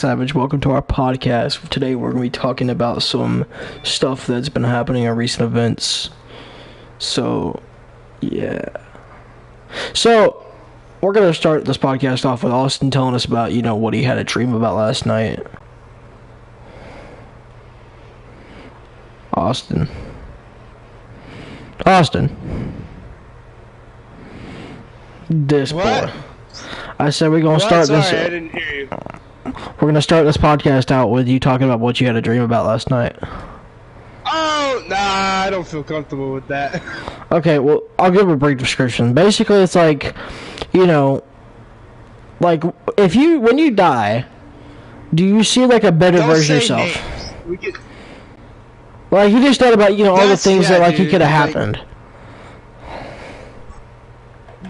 Savage, welcome to our podcast. Today we're going to be talking about some stuff that's been happening in recent events. So, yeah. So, we're going to start this podcast off with Austin telling us about, what he had a dream about last night. Austin. This what? boy. I said we're going to start Sorry, this. I didn't hear you. We're going to start this podcast out with you talking about what you had a dream about last night. Oh, nah, I don't feel comfortable with that. Okay, well, I'll give a brief description. Basically, it's like, like, when you die, do you see, like, a better Don't version of say yourself? names. We get, Like, you just thought about, all the things that, like, dude, could have like- happened.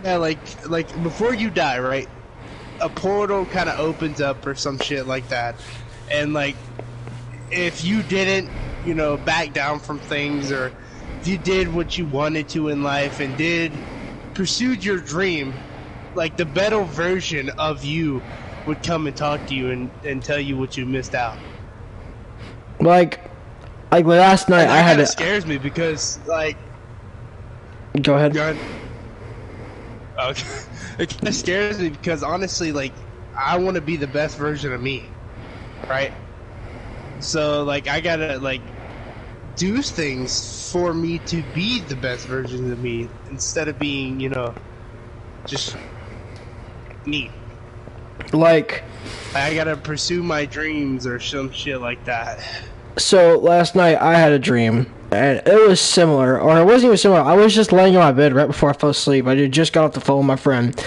yeah, like before you die, right? A portal kind of opens up or some shit like that, and like, if you didn't, back down from things, or if you did what you wanted to in life and pursued your dream, like the better version of you would come and talk to you and tell you what you missed out. Like last night, And I that had kinda a... scares me because, like, Go ahead. God. Okay. It kind of scares me because honestly, like, I want to be the best version of me, right? So, like, I gotta, like, do things for me to be the best version of me instead of being, just me. Like, I gotta pursue my dreams or some shit like that. so last night, I had a dream, and it was similar, or it wasn't even similar. I was just laying in my bed right before I fell asleep. I had just got off the phone with my friend,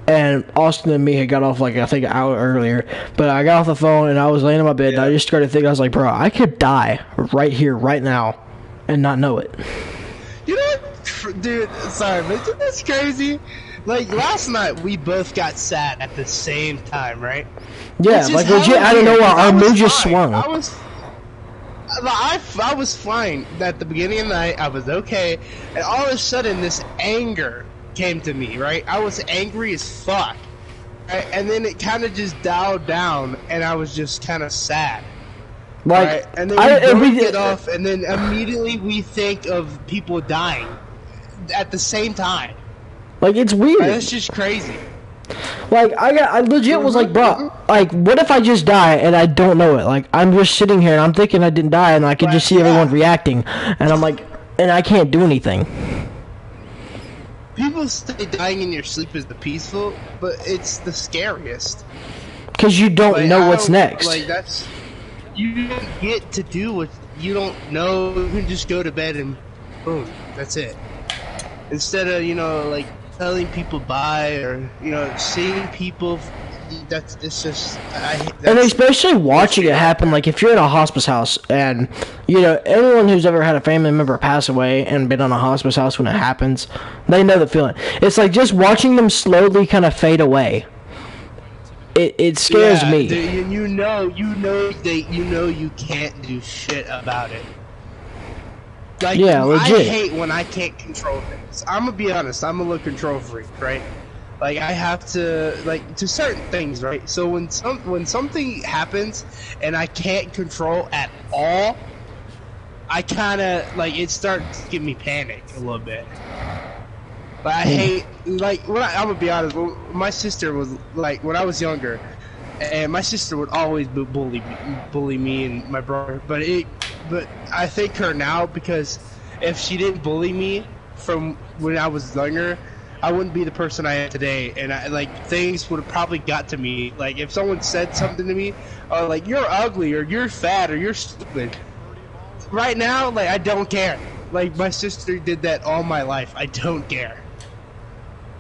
and Austin and me had got off, like, I think an hour earlier. But I got off the phone, and I was laying in my bed, and I just started thinking, I was like, bro, I could die right here, right now, and not know it. You know what? Dude, sorry, but isn't this crazy? Like, last night, we both got sad at the same time, right? Yeah, Which is like, legit, hella I don't know weird, why, 'cause our I was mood just fine. swung. I was fine at the beginning of the night. I was okay, and all of a sudden, this anger came to me. Right, I was angry as fuck, right? And then it kind of just dialed down, and I was just kind of sad. Like, Right? And then we broke it off, and then immediately we think of people dying at the same time. like, it's weird. Right? That's just crazy. Like, I legit was like, bro, like, what if I just die and I don't know it? Like, I'm just sitting here and I'm thinking I didn't die and I can just see everyone reacting. And I'm like, and I can't do anything. People say dying in your sleep is the peaceful, but it's the scariest. Because you don't Like, know I what's don't- next. Like, that's... You don't get to do what you don't know. You can just go to bed and boom, that's it. Instead of, like, telling people bye or, seeing people, it's just... And especially watching it happen, like, if you're in a hospice house and, anyone who's ever had a family member pass away and been on a hospice house when it happens, they know the feeling. It's like just watching them slowly kind of fade away. It scares me. Dude, you know you can't do shit about it. Like, Yeah, legit. I hate when I can't control things. I'm gonna be honest, I'm a little control freak, right? Like, I have to, like, to certain things, right? So when something happens and I can't control at all, I kind of, like, it starts to give me panic a little bit. But I hate, like, I'm gonna be honest, my sister was, like, when I was younger, and my sister would always bully me and my brother, but I thank her now, because if she didn't bully me from when I was younger, I wouldn't be the person I am today, and things would have probably got to me. Like, if someone said something to me, like, you're ugly, or you're fat, or you're stupid. Right now, like, I don't care. Like, my sister did that all my life. I don't care.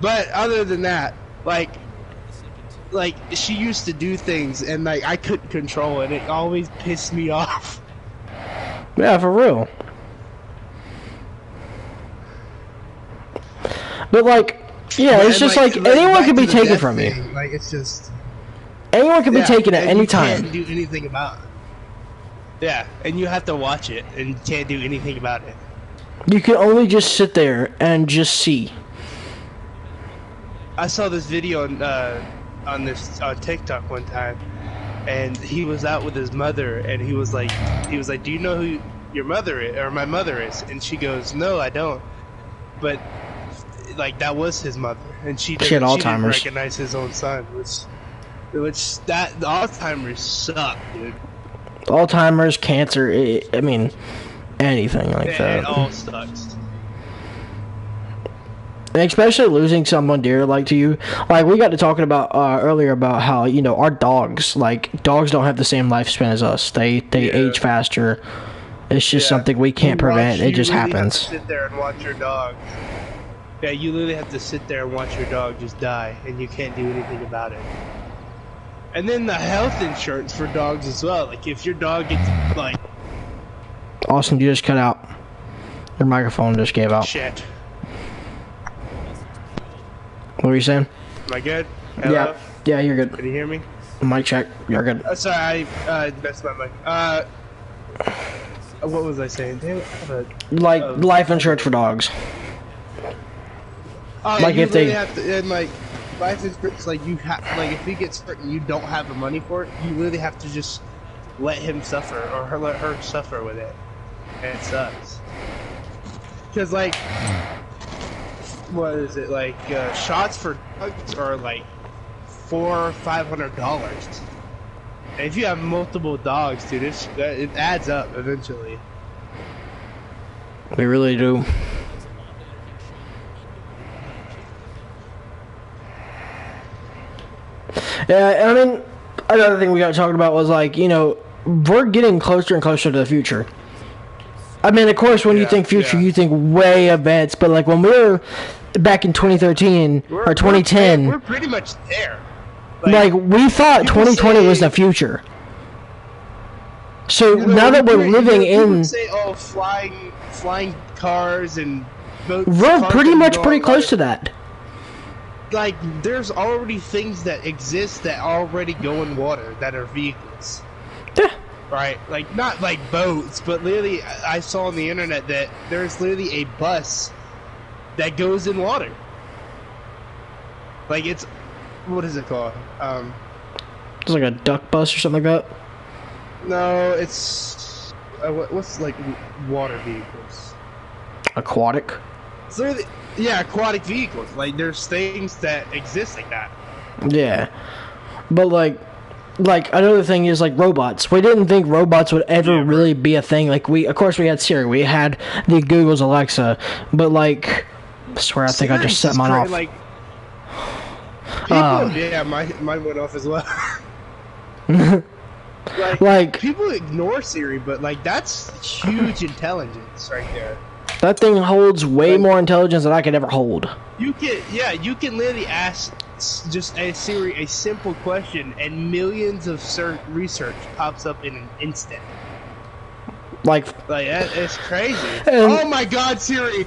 But other than that, like she used to do things, and, like, I couldn't control it. It always pissed me off. Yeah, for real. But, like, yeah, it's just like anyone can be taken from you. Like, it's just... Anyone can be taken at any time. You can't do anything about it. Yeah, and you have to watch it, and you can't do anything about it. You can only just sit there and just see. I saw this video on TikTok one time, and he was out with his mother, and he was like, "Do you know who your mother is, or my mother is?" And she goes, "No, I don't." But like that was his mother, and she didn't recognize his own son, which that the Alzheimer's suck, dude. Alzheimer's, cancer, I mean, anything like that. It all sucks. And especially losing someone dear like to you. Like we got to talking about earlier about how, you know, our dogs don't have the same lifespan as us. They age faster. It's just something we can't prevent. It just happens. Have to sit there and watch your dog. Yeah, you literally have to sit there and watch your dog just die, and you can't do anything about it. And then the health insurance for dogs as well. Like if your dog gets like... Austin, you just cut out. Your microphone just gave out. Shit. What were you saying? Am I good? Hello? Yeah, you're good. Can you hear me? Mic check. You're good. Sorry, I messed my mic. What was I saying? Damn it. Life insurance for dogs. Like if they have to, and like life insurance, like you have, like if he gets hurt and you don't have the money for it, you really have to just let him suffer or let her suffer with it, and it sucks. Because like, what is it like? Shots for dogs are like $400 or $500. And if you have multiple dogs, dude, it adds up eventually. We really do. Yeah, I mean, another thing we got talking about was like, you know, we're getting closer and closer to the future. I mean, of course, when you think future, you think way advanced, but like when we were back in 2013 or 2010, we're pretty much there. Like we thought 2020 was the future. So now that we're living in, say, oh, flying cars and boats. We're pretty much pretty close to that. Like, there's already things that exist that already go in water that are vehicles. Yeah. Right? Like, not like boats, but literally, I saw on the internet that there's literally a bus that goes in water. Like, it's, what is it called? It's like a duck bus or something like that? No, it's, what's like water vehicles? Aquatic? It's literally, yeah, aquatic vehicles. Like, there's things that exist like that. Yeah. But, like another thing is, like, robots. We didn't think robots would ever really be a thing. Like, of course, we had Siri. We had the Google's Alexa. But, like, I swear, I think I just set mine off. Like, people, yeah, mine went off as well. Like, people ignore Siri, but, like, that's huge intelligence right there. That thing holds way more intelligence than I could ever hold. You can literally ask just a Siri a simple question, and millions of research pops up in an instant. Like it's crazy. Oh my God, Siri!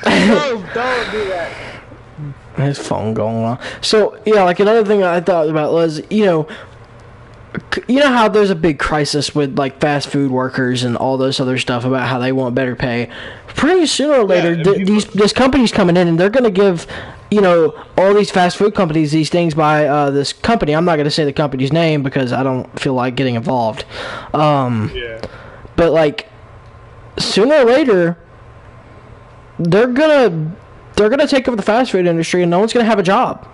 No, don't do that. His phone going on. So yeah, like another thing I thought about was, you know how there's a big crisis with like fast food workers and all this other stuff about how they want better pay. Pretty sooner or later, this company's coming in and they're going to give, you know, all these fast food companies these things by this company. I'm not going to say the company's name because I don't feel like getting involved. But like sooner or later, they're gonna take over the fast food industry and no one's gonna have a job.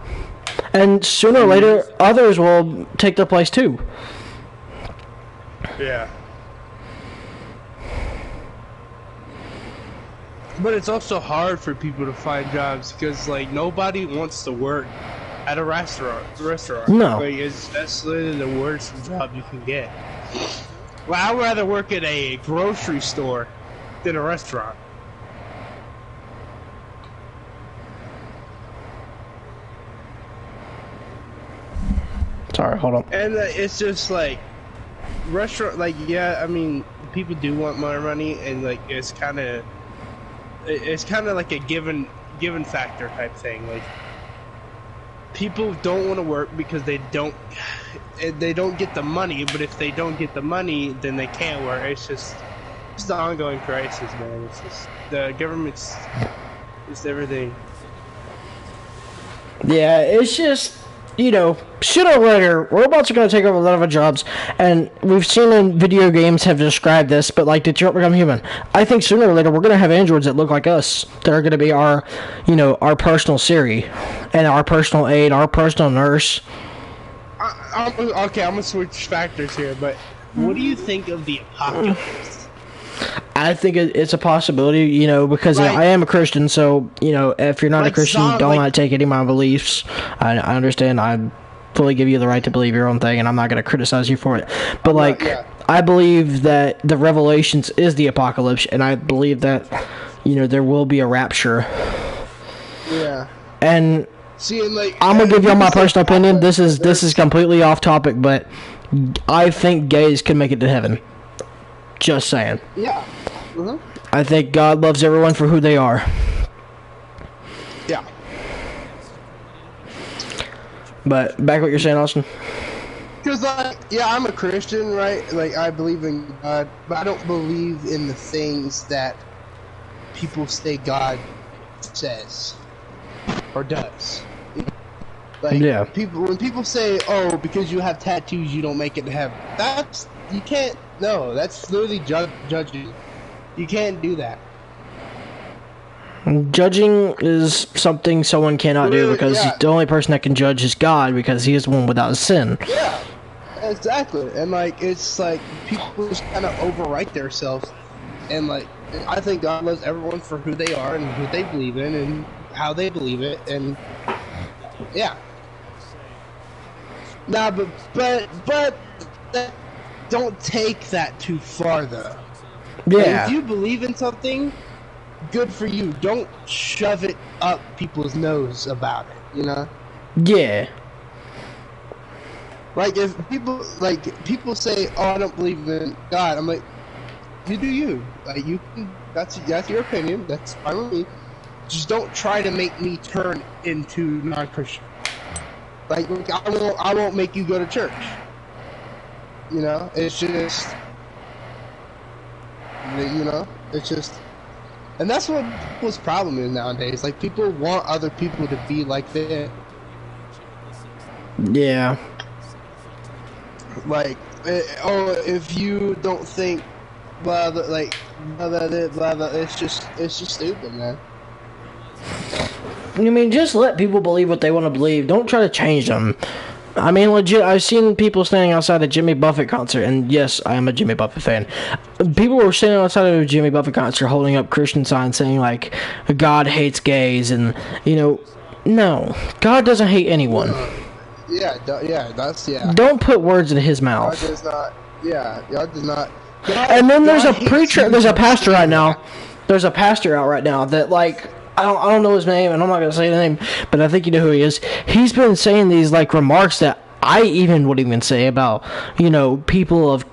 And sooner or later, others will take their place too. Yeah. But it's also hard for people to find jobs because, like, nobody wants to work at a restaurant. No. Like, that's literally the worst job you can get. Well, I'd rather work at a grocery store than a restaurant. Sorry, hold on. And it's just like restaurant, like, yeah, I mean, people do want more money, and like it's kind of like a given factor type thing. Like, people don't want to work because they don't get the money. But if they don't get the money, then they can't work. It's just the ongoing crisis, man. It's just the government's just everything. Yeah, it's just you know, sooner or later, robots are going to take over a lot of our jobs, and we've seen in video games have described this, but like Detroit Become Human, I think sooner or later we're going to have androids that look like us, that are going to be our, you know, our personal Siri, and our personal aide, our personal nurse. Okay, I'm gonna switch factors here, but what do you think of the apocalypse? I think it's a possibility, you know, because Like, I am a Christian, so, you know, if you're not a Christian, don't not take any of my beliefs. I understand. I fully give you the right to believe your own thing, and I'm not going to criticize you for it. But, like, yeah. I believe that the Revelations is the apocalypse, and I believe that, you know, there will be a rapture. Yeah. And See, and like, I'm going to give you my personal opinion. This is there's- completely off topic, but I think gays can make it to heaven. Just saying. Yeah. Mhm. I think God loves everyone for who they are. Yeah. But back what you're saying, Austin. Because, like, yeah, I'm a Christian, right? Like, I believe in God, but I don't believe in the things that people say God says or does. Like, Yeah. when people say, "Oh, because you have tattoos, you don't make it to heaven," that's you can't. No, that's literally judging. You can't do that. Judging is something someone cannot do because Yeah. the only person that can judge is God because he is the one without sin. Yeah, exactly. And like, it's like people just kind of overwrite themselves, and like, I think God loves everyone for who they are and who they believe in and how they believe it, and yeah. Nah, but don't take that too far though. Like, Yeah. if you believe in something, good for you. Don't shove it up people's nose about it. You know. Yeah. Like if people say, "Oh, I don't believe in God," I'm like, "You do you. Like you can. That's your opinion. That's fine with me. Just don't try to make me turn into non-Christian. Like I won't make you go to church. You know, it's just, you know, it's just, and that's what people's problem is nowadays. Like people want other people to be like them. Yeah. Like, oh, if you don't think, blah, blah, like, blah, blah, blah, blah, blah, it's just stupid, man. I mean, just let people believe what they want to believe. Don't try to change them. I mean, legit, I've seen people standing outside a Jimmy Buffett concert, and yes, I am a Jimmy Buffett fan. People were standing outside of a Jimmy Buffett concert holding up Christian signs saying, like, God hates gays, and, you know, no. God doesn't hate anyone. Yeah, yeah. Don't put words in his mouth. God does not, yeah, God does not. And then there's a God hates preacher, you there's a for pastor saying right now. that. There's a pastor out right now that, like, I don't know his name, and I'm not gonna say the name, but I think you know who he is. He's been saying these like remarks that I even wouldn't even say about, you know, people of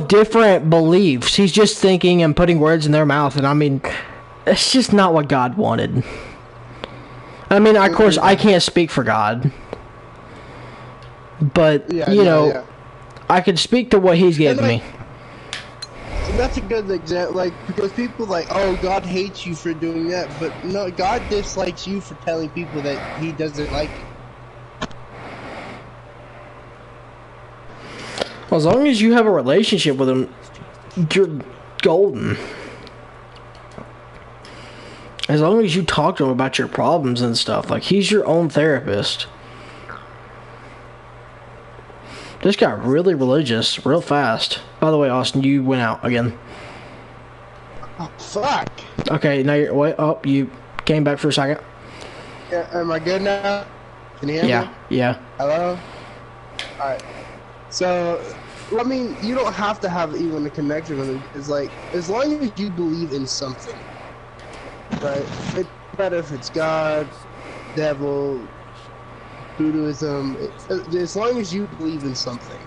different beliefs. He's just thinking and putting words in their mouth, and I mean, it's just not what God wanted. I mean, of course, I can't speak for God, but you know, I could speak to what He's given me. That's a good example, like, because people like, oh, God hates you for doing that, but no, God dislikes you for telling people that He doesn't like you. Well, as long as you have a relationship with Him, you're golden. As long as you talk to Him about your problems and stuff, like, He's your own therapist. This got really religious real fast. By the way, Austin, you went out again. Oh, fuck. Okay, now you're... Wait, oh, you came back for a second. Yeah, am I good now? Can you hear me? Yeah. Hello? Alright. So, I mean, you don't have to have even a connection with it. It's like, as long as you believe in something, right? It matter if it's God, devil, Buddhism, as long as you believe in something.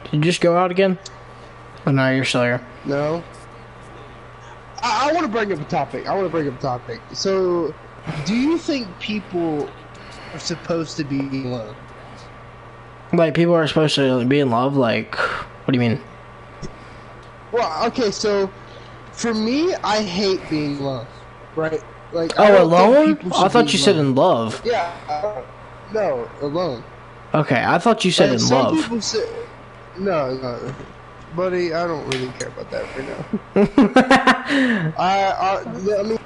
Did you just go out again? Oh, no, you're still here. No? I want to bring up a topic. So, do you think people are supposed to be alone? Like, people are supposed to be in love? Like, what do you mean? Well, okay, so For me, I hate being alone. Right? Like, Oh, alone? I thought you said in love. Yeah. No, alone. Okay, I thought you said in some love. People say, no, buddy, I don't really care about that right now. I mean,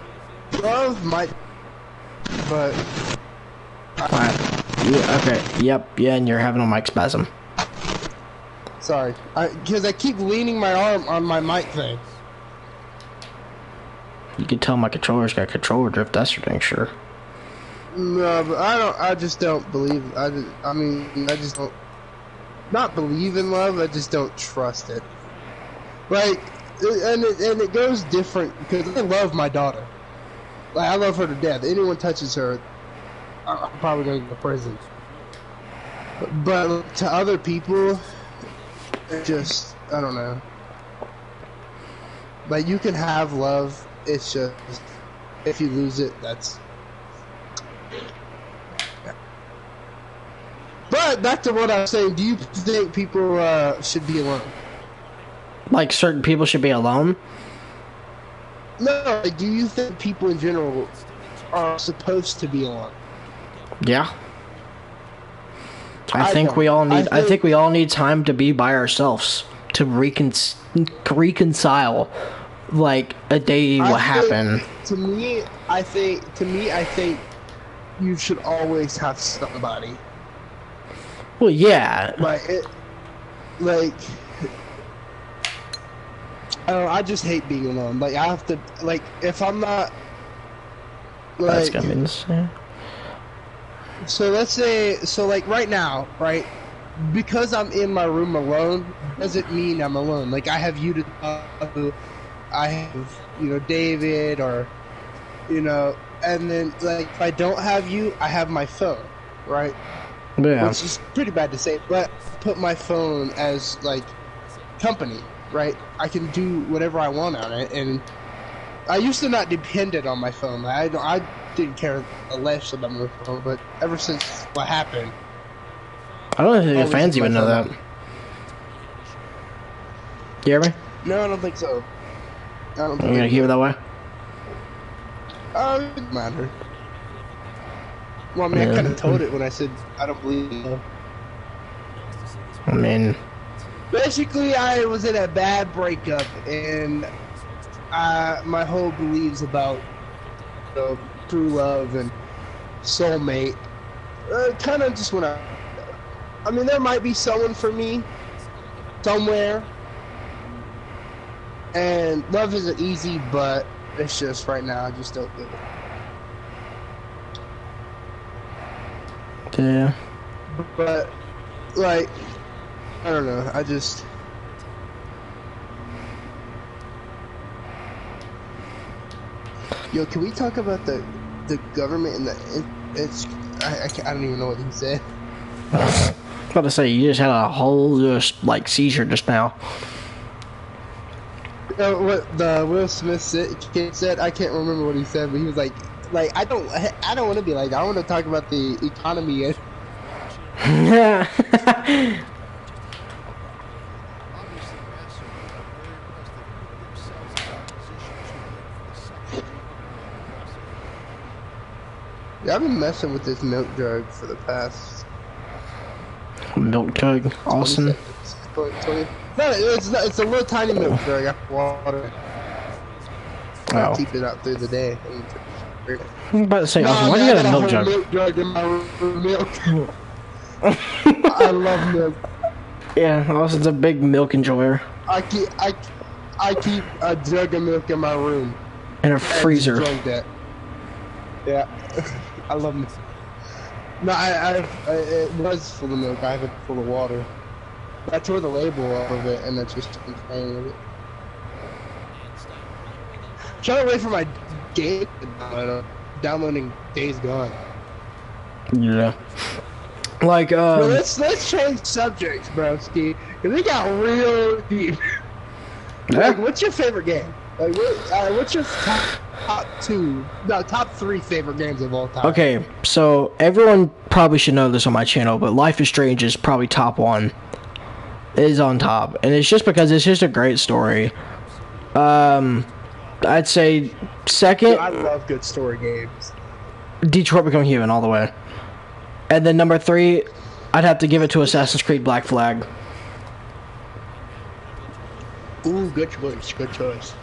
love might, but. Okay. Yep. Yeah, and you're having a mic spasm. Sorry, because I keep leaning my arm on my mic thing. You can tell my controller's got controller drift. That's for dang sure. No, but I don't. I just don't believe. I just don't. Not believe in love. I just don't trust it. Like, and it goes different because I love my daughter. Like, I love her to death. Anyone touches her, I'm probably going to go to prison. But to other people, it just, I don't know. Like, you can have love. It's just, if you lose it, that's. But back to what I was saying, do you think people should be alone? Like certain people should be alone? No, like, do you think people in general are supposed to be alone? Yeah. I think we all need. I think we all need time to be by ourselves to reconcile, like a day will happen. To me, I think you should always have somebody. Well, yeah. I just hate being alone. Like, I have to, like, if I'm not, like, that's gonna be insane. So let's say, like right now, right, because I'm in my room alone, doesn't mean I'm alone. Like, I have you to talk to, I have, David, or, and then, like, if I don't have you, I have my phone, right? Yeah. Which is pretty bad to say, but put my phone as, like, company, right? I can do whatever I want on it, and I used to not depended on my phone. I didn't care less about my phone, but ever since what happened, I don't think your fans even know that. You hear me? No, I don't think so. I don't think you gonna keep it that way? It doesn't matter. Well, I mean, I kind of told it when I said I don't believe in love. I mean, basically, I was in a bad breakup, and my whole beliefs about true love and soulmate kind of just went out. I mean, there might be someone for me somewhere, and love isn't easy, but it's just right now I just don't do it. Yeah. But, like, I don't know, I just... Yo, can we talk about the government and I don't even know what he said. I was about to say, you just had a whole like seizure just now. What the Will Smith kid said, I can't remember what he said, but he was like I don't want to be like, I want to talk about the economy. Yeah. Yeah, I've been messing with this milk jug for the past... Milk jug? Austin? 20. No, it's a little tiny milk jug. I water. I keep it out through the day. I'm about to say, Austin, why do you got a milk jug? Milk jug in my milk. I love milk. Yeah, Austin's a big milk enjoyer. I keep a jug of milk in my room. In a freezer. Drunk that. Yeah. I love milk. No, it was full of milk. I have it full of water. I tore the label off of it, and that's just complaining of it. Trying to wait for my game downloading Days Gone. Yeah. Like, Well, let's change subjects, broski. Cause they got real deep. Yeah. Like, what's your favorite game? Like, what's your top 3 favorite games of all time? Okay, so everyone probably should know this on my channel, but Life is Strange is probably top 1. It is on top, and it's just because it's just a great story. I'd say Dude, second, I love good story games. Detroit Become Human all the way. And then number 3, I'd have to give it to Assassin's Creed Black Flag. Ooh, good choice, good choice.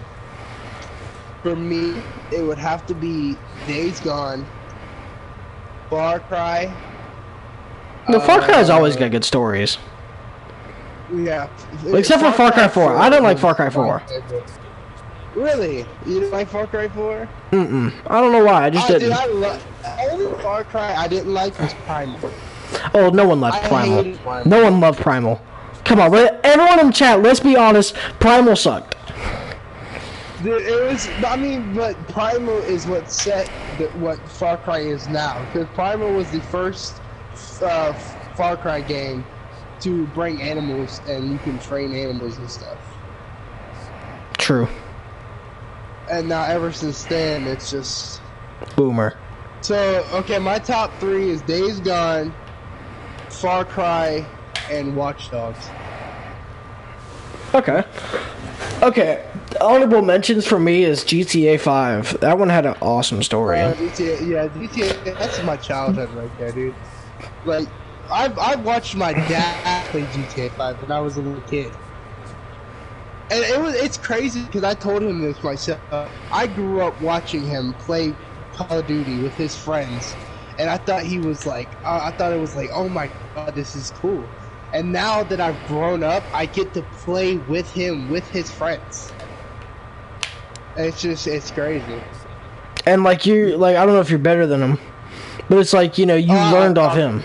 For me, it would have to be Days Gone, Far Cry. No, Far Cry's always got good stories. Yeah. Except for Far Cry 4. I don't like Far Cry 4. Really? You didn't like Far Cry 4? Mm-mm. I don't know why. I just Dude, didn't. only Far Cry I didn't like was Primal. Oh, no one loved I Primal. hated Primal. No one loved Primal. Come on, everyone in chat, let's be honest. Primal sucked. Dude, it was, I mean, but Primal is what set what Far Cry is now. Because Primal was the first Far Cry game to bring animals and you can train animals and stuff. True. And now ever since then, it's just... Boomer. So, okay, my top 3 is Days Gone, Far Cry, and Watch Dogs. Okay. Okay. Honorable mentions for me is GTA 5. That one had an awesome story. GTA, that's my childhood right there, dude. Like, I've watched my dad play GTA 5 when I was a little kid. And it's crazy because I told him this myself. I grew up watching him play Call of Duty with his friends, and I thought he was like, I thought it was like, oh my god, this is cool. And now that I've grown up, I get to play with him, with his friends. And it's crazy. And like I don't know if you're better than him, but it's like, you learned off him.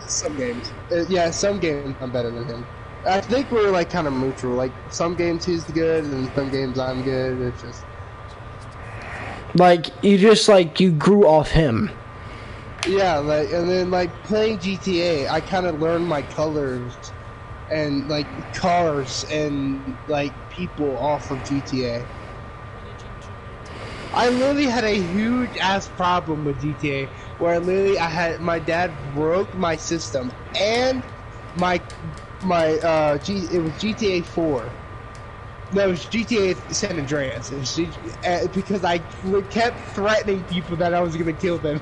Some games, yeah, some games I'm better than him. I think we're like kind of neutral. Like some games he's good, and some games I'm good. It's just like you grew off him. Yeah, and then playing GTA, I kind of learned my colors and cars and people off of GTA. I literally had a huge ass problem with GTA where my dad broke my system and it was GTA 4. No, it was GTA San Andreas. Because I kept threatening people that I was gonna kill them.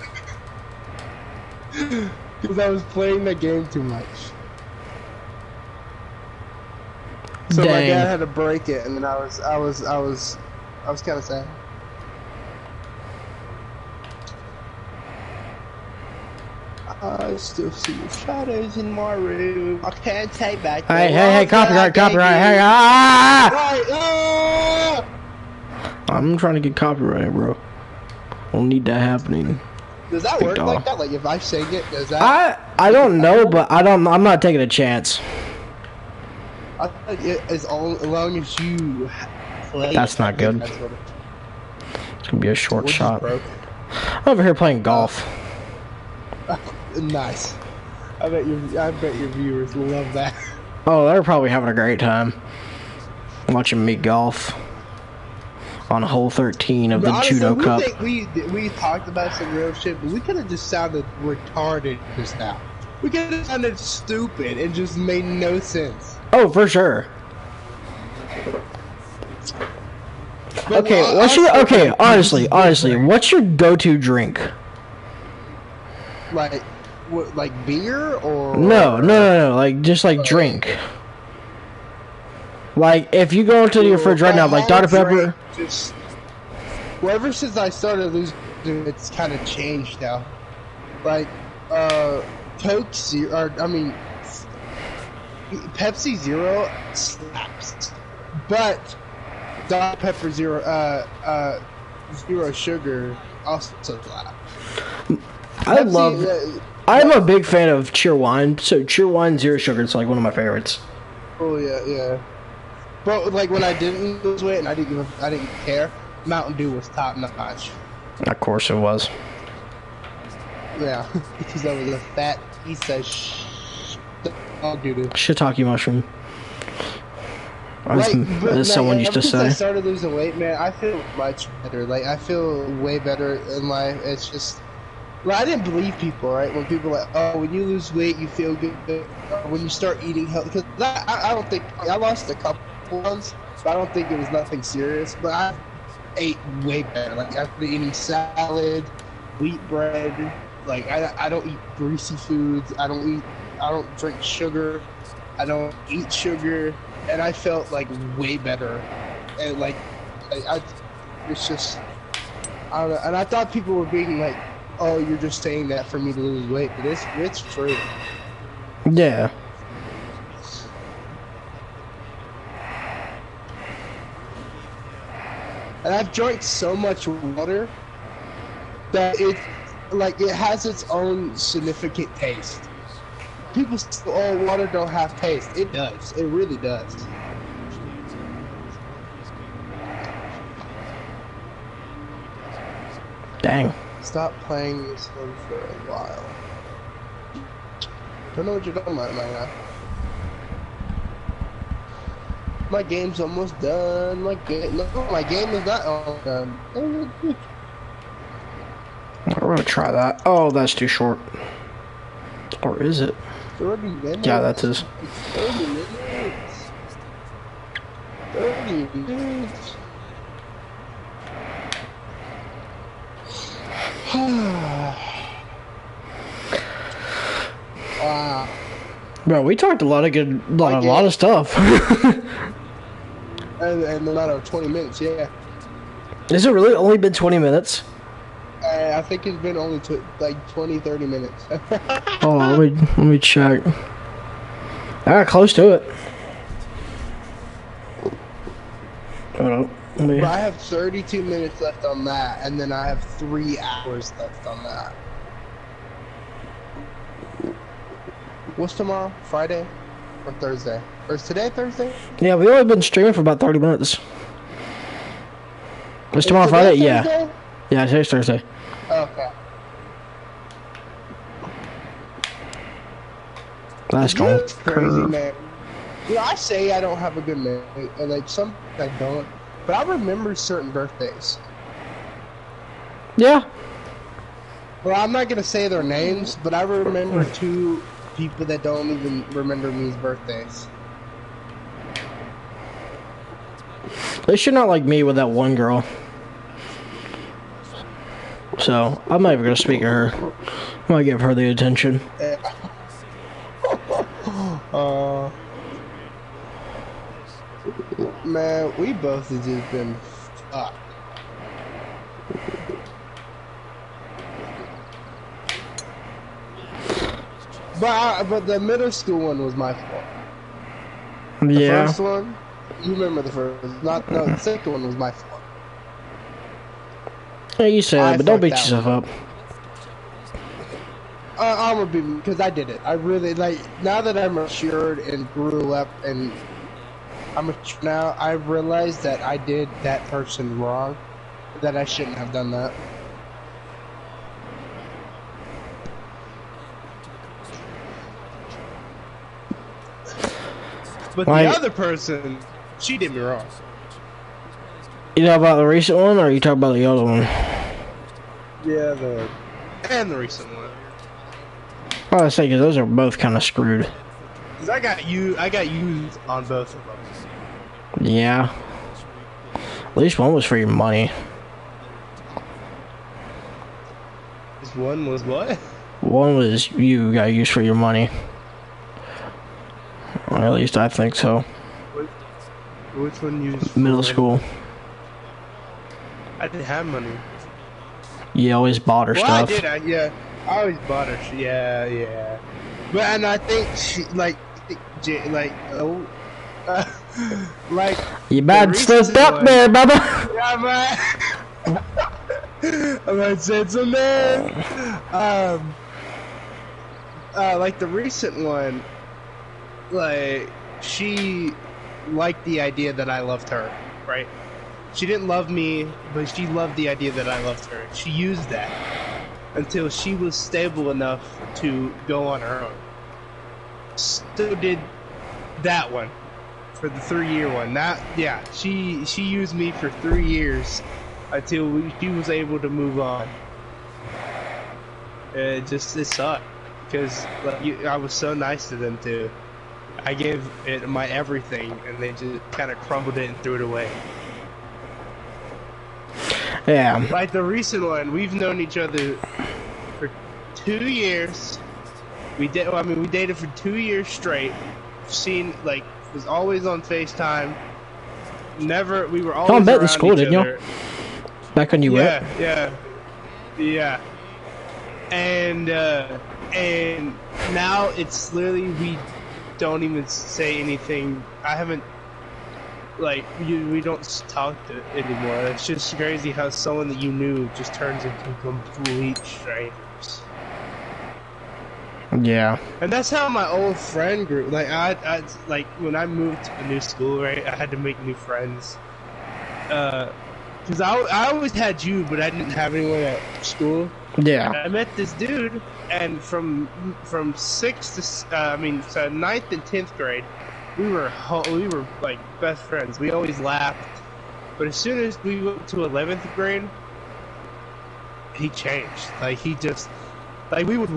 Because I was playing the game too much. So Dang. my dad had to break it, and then I was kind of sad. I still see your shadows in my room. I can't take back. Hey, copyright, hey, I'm trying to get copyright, bro. Don't need that happening. Does that work like that? Like if I sing it, does that? I don't know, but I'm not taking a chance. I think as long as you play. That's not good. That's what It's gonna be a short shot. I'm over here playing golf. Nice. I bet your viewers love that. Oh, they're probably having a great time watching me golf on hole 13 of the Judo Cup. We talked about some real shit, but we could have just sounded retarded just now. We could have sounded stupid and just made no sense. Oh, for sure. But Okay, honestly, what's your go-to drink? Like beer or No, like just drink. Like if you go into your fridge right now, like Dr. Pepper. Well, ever since I started losing, it's kind of changed now. Like Coke Zero, Pepsi Zero slaps, but Dr. Pepper Zero sugar also slaps. I'm a big fan of Cheerwine, so Cheerwine Zero Sugar is one of my favorites. Oh yeah. But when I didn't lose weight and I didn't care, Mountain Dew was top notch. Of course it was. Yeah, because I was a fat piece of dog doo-doo. Shiitake mushroom. As someone used to say. Since I started losing weight, man, I feel much better. I feel way better in life. It's just... I didn't believe people, right? When people are like, oh, when you lose weight, you feel good. When you start eating healthy. Because I don't think... I lost a couple ones, but I don't think it was nothing serious. But ate way better. Like after eating salad, wheat bread. Like I don't eat greasy foods. I don't drink sugar. I don't eat sugar, and I felt like way better. And like it's just I don't know. And I thought people were being like, "Oh, you're just saying that for me to lose weight," but it's true. Yeah. And I've drank so much water that it has its own significant taste. People say, "Oh, water don't have taste." It does. It really does. Dang. Stop playing this one for a while. Don't know what you're talking about right now. My game's almost done. My game is not almost done. I'm gonna try that. Oh, that's too short. Or is it? 30 minutes. Yeah, that is. 30 minutes. 30 minutes. Wow. Bro, we talked a lot of stuff. And the matter of 20 minutes, yeah. Is it really only been 20 minutes? I think it's been only like 20, 30 minutes. Oh, let me check. I got close to it. Hold on. But I have 32 minutes left on that, and then I have 3 hours left on that. What's tomorrow? Friday? Or Thursday? Or is today Thursday? Yeah, we've only been streaming for about 30 minutes. Is tomorrow Friday? Yeah. Yeah, today's Thursday. Okay. That's going crazy, man. You know, I say I don't have a good memory, and like some I don't, but I remember certain birthdays. Yeah. Well, I'm not gonna say their names, but I remember 2 people that don't even remember me's birthdays. At least you're not like me with that one girl. So, I'm not even gonna speak to her. I'm gonna give her the attention. Man, we both have just been fucked. But the middle school one was my fault. The first one, you remember the first? The second one was my fault. Yeah, you say that, but don't beat yourself up. I'm gonna be, because I did it. I really now that I'm matured and grew up and I'm mature now. I realized that I did that person wrong. That I shouldn't have done that. But the other person, she did me wrong. You know about the recent one, or you talking about the other one? Yeah, the recent one. I was saying, because those are both kind of screwed. Cause I got used on both of them. Yeah. At least one was for your money. This one was what? One was you got used for your money. Or at least I think so. Which one used? Middle school. I didn't have money. You always bought her stuff. I did. I always bought her. Yeah. But and I think she like you bad slipped up there, Bubba. Yeah, man. I'm gonna say some man. Like the recent one, like she liked the idea that I loved her, right? She didn't love me, but she loved the idea that I loved her. She used that until she was stable enough to go on her own. Still did that one for the 3-year one. She used me for 3 years until she was able to move on. It sucked because I was so nice to them too. I gave it my everything, and they just kind of crumbled it and threw it away. Yeah. Like the recent one, we've known each other for 2 years. We dated for 2 years straight. Seen like was always on FaceTime. We were always Y'all met around in school, each didn't other. y'all? Back when you went? Yeah. And now it's literally we don't even say anything. I haven't we don't talk anymore. It's just crazy how someone that you knew just turns into complete strangers. Yeah. And that's how my old friend group. Like I like when I moved to a new school, right? I had to make new friends. Cause I always had you, but I didn't have anyone at school. Yeah. I met this dude, and from 6th to so 9th and 10th grade, we were like best friends. We always laughed. But as soon as we went to 11th grade, he changed. Like he just. Like we would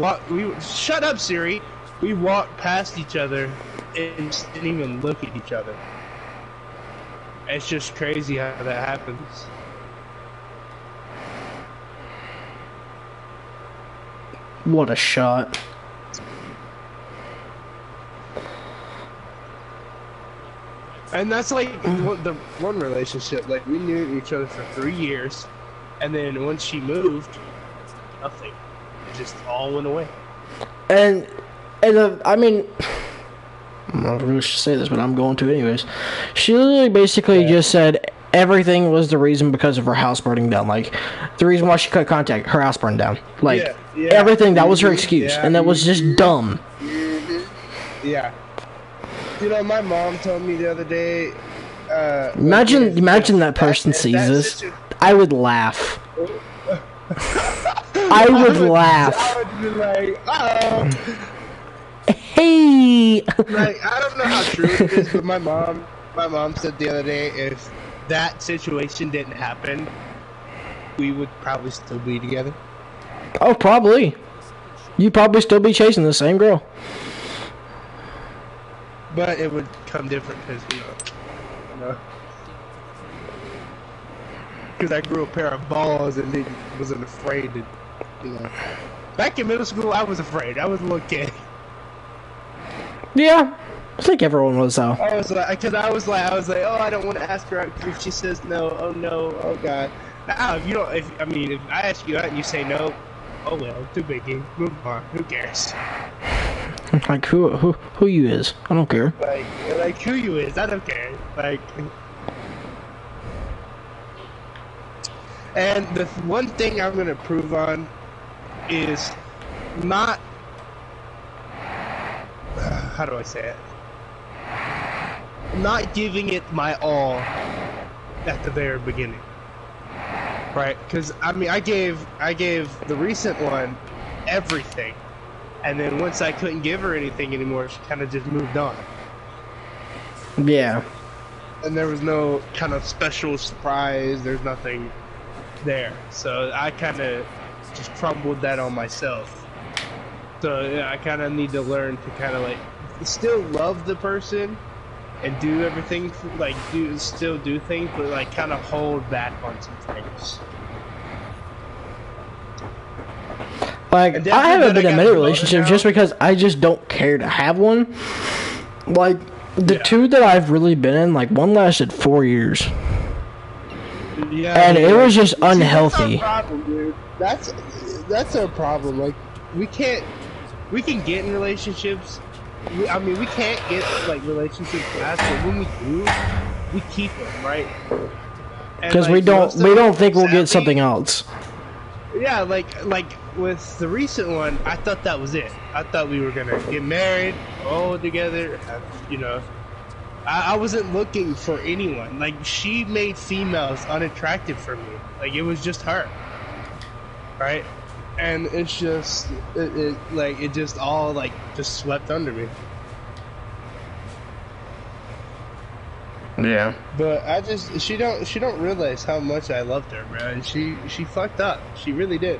shut up, Siri. We walked past each other and just didn't even look at each other. It's just crazy how that happens. What a shot. And that's like the one relationship. Like we knew each other for 3 years, and then once she moved, nothing. Just all went away. And I mean, I'm not really should say this, but I'm going to anyways. She literally basically just said everything was the reason because of her house burning down. Like, the reason why she cut contact, her house burned down. Like, everything, that was her excuse. And that was just dumb. Yeah. You know, my mom told me the other day... imagine that person sees this. I would laugh. I would laugh. I would be like, oh. Hey! Like, I don't know how true it is, but my mom said the other day, if that situation didn't happen, we would probably still be together. Oh, probably. You'd probably still be chasing the same girl. But it would come different because, you know. Because I grew a pair of balls and they wasn't afraid to, you know. Back in middle school, I was afraid. I was a little kid. Yeah, I think everyone was though. I was like, oh, I don't want to ask her out if she says no. Oh no, oh god. Now, if I ask you out and you say no, oh well, too biggie. Move on. Who cares? Like who you is? I don't care. Like who you is? I don't care. Like. And the one thing I'm gonna prove on is not. How do I say it? Not giving it my all at the very beginning, right? Because I gave the recent one everything, and then once I couldn't give her anything anymore, she kind of just moved on. Yeah. And there was no kind of special surprise. There's nothing there, so I kind of just crumbled that on myself. So yeah, I kind of need to learn to kind of like still love the person and do everything, like still do things, but like kind of hold back on some things. Like, I haven't been in many relationships just because I just don't care to have one. Like, the two that I've really been in, like, one lasted 4 years. Yeah, and it was just unhealthy. That's our problem, dude. That's our problem. Like, we can get in relationships. We can't get like relationships fast, but when we do, we keep them, right? Because we don't think we'll get something else. Yeah, like with the recent one, I thought that was it. I thought we were gonna get married, all together, you know. I wasn't looking for anyone. Like, she made females unattractive for me. Like, it was just her, right? And it's just it just all just swept under me. Yeah. But she don't realize how much I loved her, bro. And she fucked up. She really did.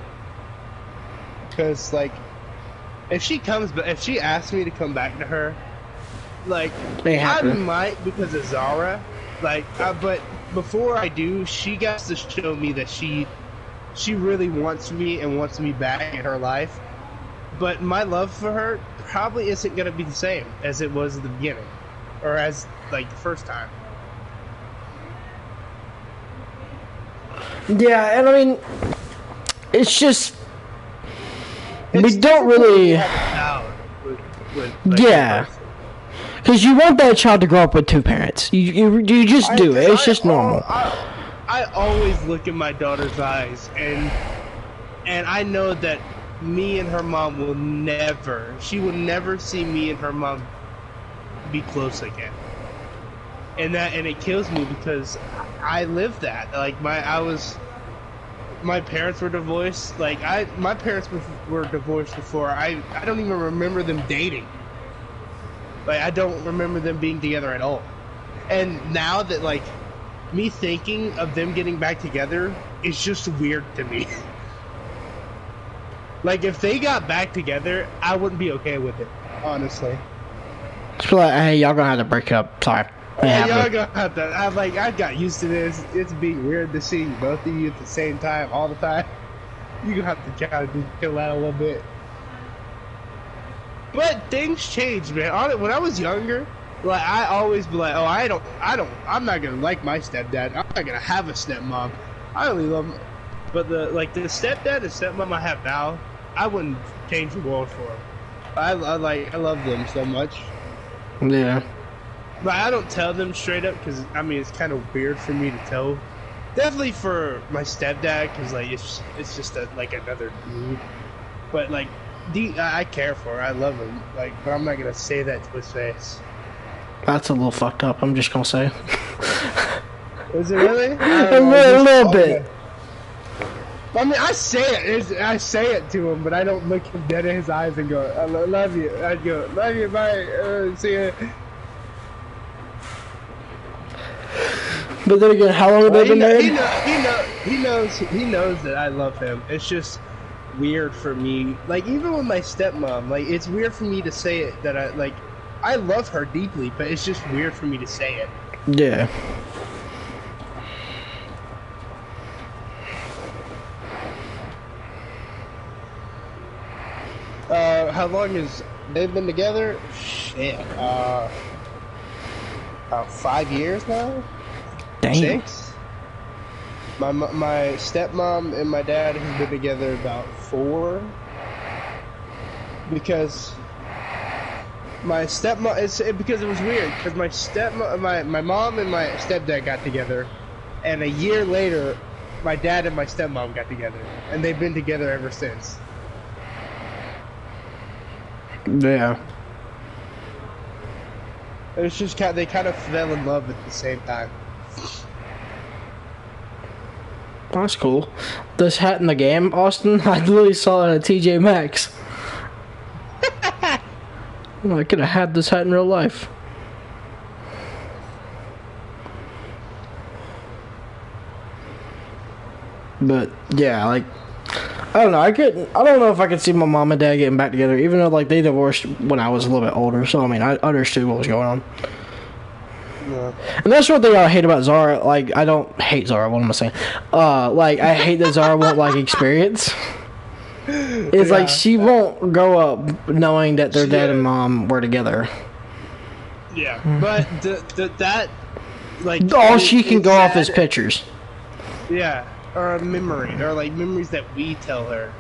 Because if she asks me to come back to her, I might because of Zara, but before I do, she gets to show me that she really wants me and wants me back in her life. But my love for her probably isn't gonna be the same as it was at the beginning, or as like the first time. Yeah, and I mean, it's just It's we don't really. Like, Yeah. Because you want that child to grow up with two parents. You just do it. It's just normal. I always look in my daughter's eyes, and I know that me and her mom will never. She will never see me and her mom be close again. And it kills me because I lived that. Like my parents were divorced. Like my parents were divorced before. I don't even remember them dating. Like, I don't remember them being together at all. And now that, like, me thinking of them getting back together is just weird to me. Like, if they got back together, I wouldn't be okay with it, honestly. Just be like, hey, y'all gonna have to break up. Sorry. Yeah, y'all gonna have to. I got used to this. It's being weird to see both of you at the same time, all the time. You gonna have to kind of chill out a little bit. But things change, man. When I was younger, like I always be like, oh, I'm not gonna like my stepdad. I'm not gonna have a stepmom. I only love, but the stepdad and stepmom I have now, I wouldn't change the world for them. I love them so much. Yeah. But I don't tell them straight up because I mean it's kind of weird for me to tell. Definitely for my stepdad because like it's just like another dude. But like. I care for her. I love him. Like, but I'm not gonna say that to his face. That's a little fucked up. I'm just gonna say. Is it really? A little bit. I mean, I say it to him, but I don't look him dead in his eyes and go, "I love you." I go, "Love you, bye." See ya. But then again, how long have they been married? He knows that I love him. It's just weird for me, like even with my stepmom, like it's weird for me to say it that I love her deeply, but it's just weird for me to say it. Yeah. How long has they been together? Shit. About 5 years now. Damn. 6. My stepmom and my dad have been together about 4. Because my stepmom, because it was weird. Because my mom and my stepdad got together, and a year later, my dad and my stepmom got together, and they've been together ever since. Yeah. It was just they kind of fell in love at the same time. That's cool. This hat in the game, Austin, I literally saw it at TJ Maxx. I could have had this hat in real life. But yeah, like I don't know. I don't know if I could see my mom and dad getting back together, even though like they divorced when I was a little bit older. So I mean, I understood what was going on. Yeah. And that's what they hate about Zara. Like, I don't hate Zara. What am I saying? Like, I hate that Zara won't like experience. It's like she won't grow up knowing that their dad and mom were together. Yeah, but that like all she can go off is pictures. Yeah, or a memory, or like memories that we tell her.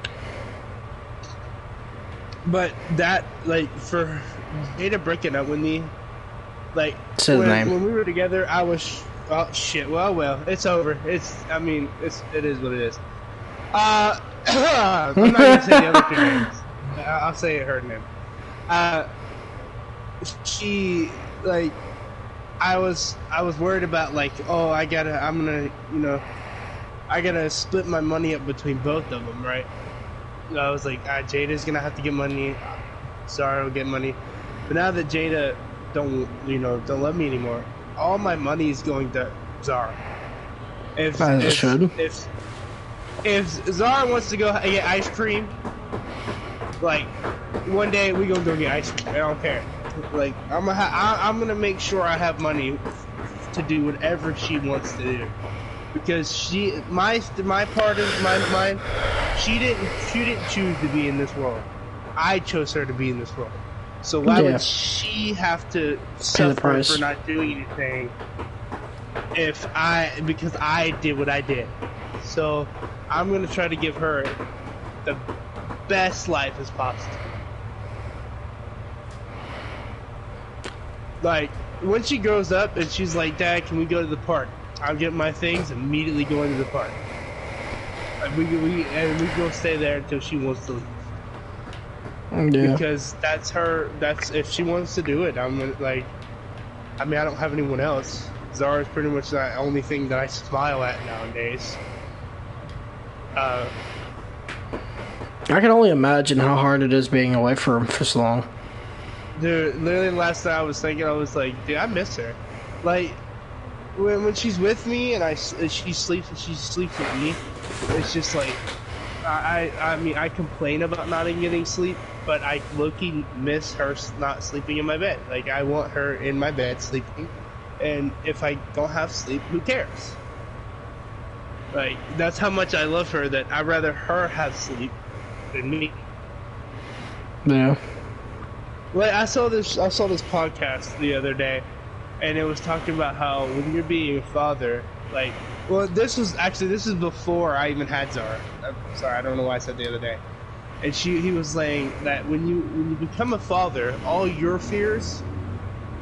But that like for Jada breaking up with me. Like when we were together, I was shit. Well, it's over. It is what it is. I'm not gonna say the other two names. I'll say her name. She like I was worried about like I gotta split my money up between both of them, right? I was like Jada's gonna have to get money. Zara will get money, but now that Jada don't love me anymore, all my money is going to Zara. If Zara wants to go get ice cream, like one day we gonna go get ice cream. I don't care. Like I'm gonna make sure I have money to do whatever she wants to do, because my part of my she didn't choose to be in this world. I chose her to be in this world. So why would she have to suffer for not doing anything because I did what I did? So I'm gonna try to give her the best life as possible. Like, when she grows up and she's like, Dad, can we go to the park? I'll get my things, immediately go into the park. Like, we go stay there until she wants to leave. Yeah. Because that's if she wants to do it, I'm like, I mean, I don't have anyone else. Zara's pretty much the only thing that I smile at nowadays. I can only imagine how hard it is being away from him for so long. Dude, literally last night I was thinking, I was like, dude, I miss her. Like, when she's with me and she sleeps with me, it's just like, I mean, I complain about not getting sleep, but I low-key miss her not sleeping in my bed. Like, I want her in my bed sleeping, and if I don't have sleep, who cares? Like, that's how much I love her, that I'd rather her have sleep than me. Yeah. Like, I saw this podcast the other day, and it was talking about how when you're being a father, like, well, this is before I even had Zara. I'm sorry, I don't know why I said the other day. And he was saying that when you become a father, all your fears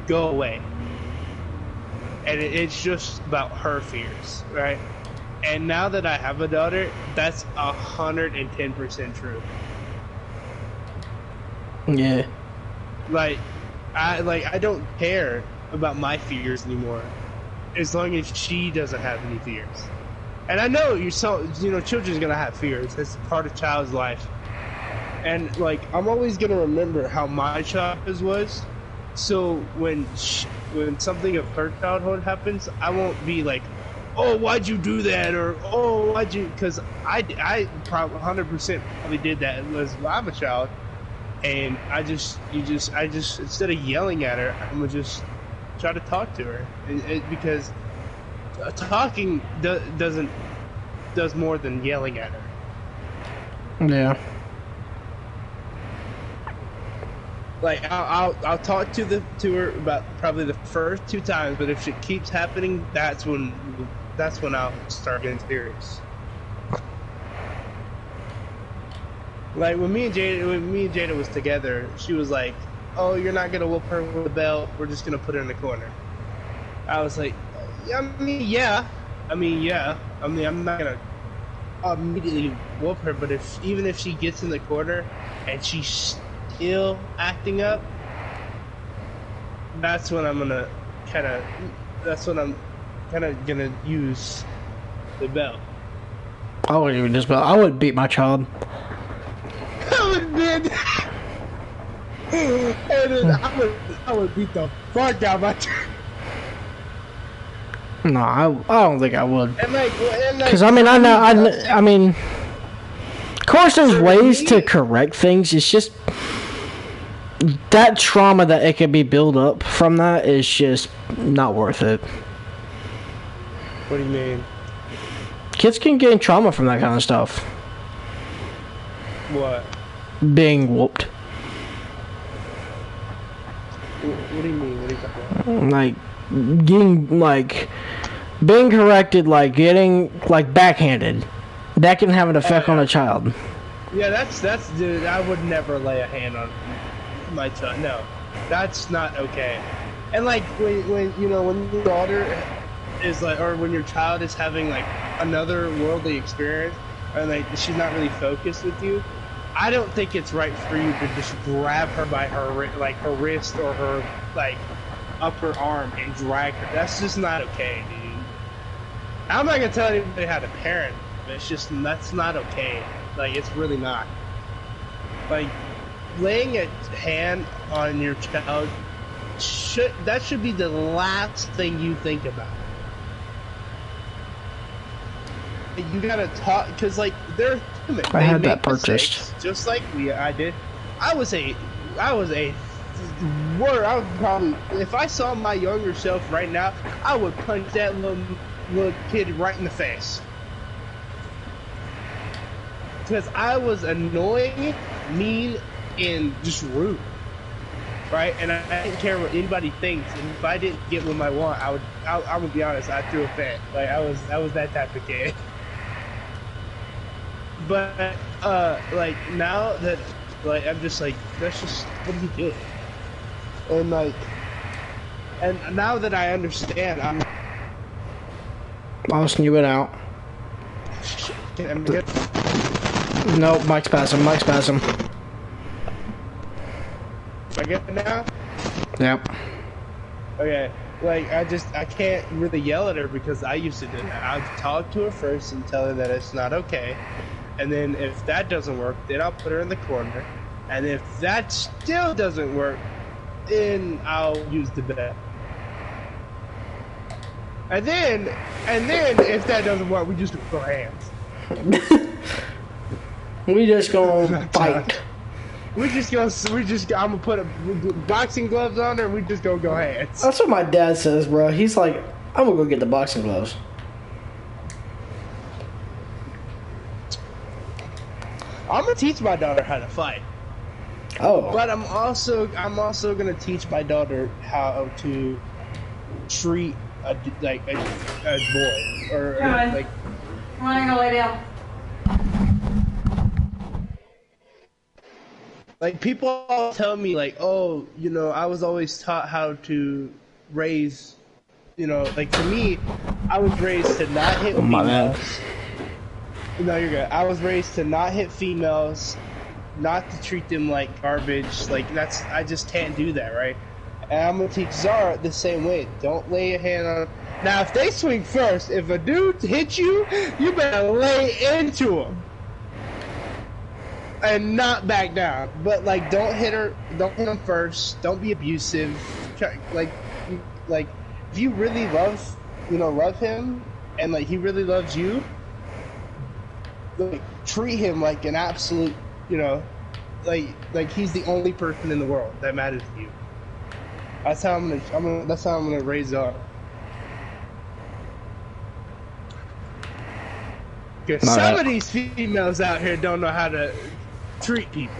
go away, and it's just about her fears, right? And now that I have a daughter, that's 110% true. Yeah. Like I don't care about my fears anymore, as long as she doesn't have any fears. And I know children's gonna have fears. That's part of child's life. And like, I'm always gonna remember how my childhood was. So when something of her childhood happens, I won't be like, oh, why'd you do that? Or, oh, why'd you? Because I probably 100% probably did that. I'm a child. And I just instead of yelling at her, I'm gonna just try to talk to her, because talking does more than yelling at her. Yeah. Like, I'll talk to her about probably the first 2 times, but if it keeps happening, that's when I'll start getting serious. Like, when me and Jada was together, she was like, oh, you're not gonna whoop her with a belt, we're just gonna put her in the corner. I was like, yeah. I'm not gonna immediately whoop her, but even if she gets in the corner and she's still acting up, that's when I'm kind of gonna use the belt. I wouldn't even just belt. I would beat my child. I would beat the fuck out of my child. No, I don't think I would. Because I mean, of course there's ways to correct things. It's just that trauma that it can be built up from that is just not worth it. What do you mean? Kids can get in trauma from that kind of stuff. What? Being whooped. What do you mean? What are you talking about? Like, being corrected, like getting, like, backhanded. That can have an effect on a child. Yeah, that's dude, I would never lay a hand on my child. No. That's not okay. And like, when your daughter is like, or when your child is having like another worldly experience, and like she's not really focused with you, I don't think it's right for you to just grab her by her wrist or her like upper arm and drag her. That's just not okay, dude. I'm not gonna tell anybody how to parent, but that's not okay. Like, it's really not. Like, laying a hand on your child should be the last thing you think about. You gotta talk, because like they're human. I had that purchased just like I did. I was a I would probably, if I saw my younger self right now, I would punch that little kid right in the face. Because I was annoying, mean, and just rude. Right? And I didn't care what anybody thinks. And if I didn't get what I want, I would be honest, I threw a fit. Like, I was that type of kid. But, like, now that, like, I'm just like, that's just, what do you do? And, like, and now that I understand, Austin, you went out. I'm good. No, Mike's passing. Mike's passing. I get it now? Yep. Okay. Like, I can't really yell at her because I used to do that. I'd talk to her first and tell her that it's not okay. And then if that doesn't work, then I'll put her in the corner. And if that still doesn't work, then I'll use the bed. And then if that doesn't work, we just go hands. We just gonna fight. I'm gonna put boxing gloves on her and we just gonna go hands. That's what my dad says, bro. He's like, I'm gonna go get the boxing gloves. I'm gonna teach my daughter how to fight. Oh. But I'm also gonna teach my daughter how to treat a boy or like. I'm gonna go lay down. Like, people all tell me, like, oh, you know, I was always taught how to raise, you know, like, for me, I was raised to not hit females. No, you're good. I was raised to not hit females, not to treat them like garbage. Like, I just can't do that, right? And I'm gonna teach Zara the same way. Don't lay a hand on. Now, if they swing first, if a dude hits you, you better lay into him. And not back down, but like, don't hit him first. Don't be abusive. Like, if you really love him, and like he really loves you, like, treat him like an absolute, like he's the only person in the world that matters to you. That's how I'm gonna raise up. Because some of these females out here don't know how to treat people.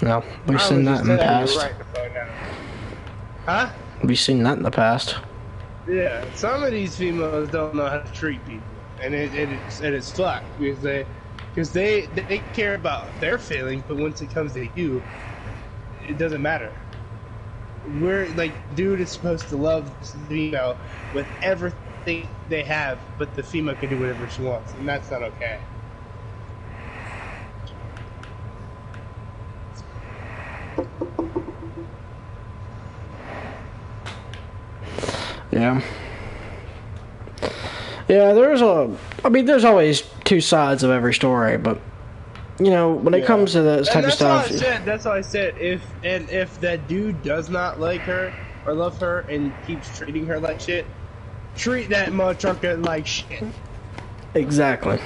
No, we've seen that in the past. Huh? We've seen that in the past. Yeah, some of these females don't know how to treat people, and it's fucked because they care about their feelings, but once it comes to you, it doesn't matter. We're like, dude is supposed to love this female with everything they have, but the female can do whatever she wants, and that's not okay. Yeah. Yeah, there's always two sides of every story, but, you know, when it comes to this type of stuff. That's all I said. If that dude does not like her or love her and keeps treating her like shit, treat that motherfucker like shit. Exactly.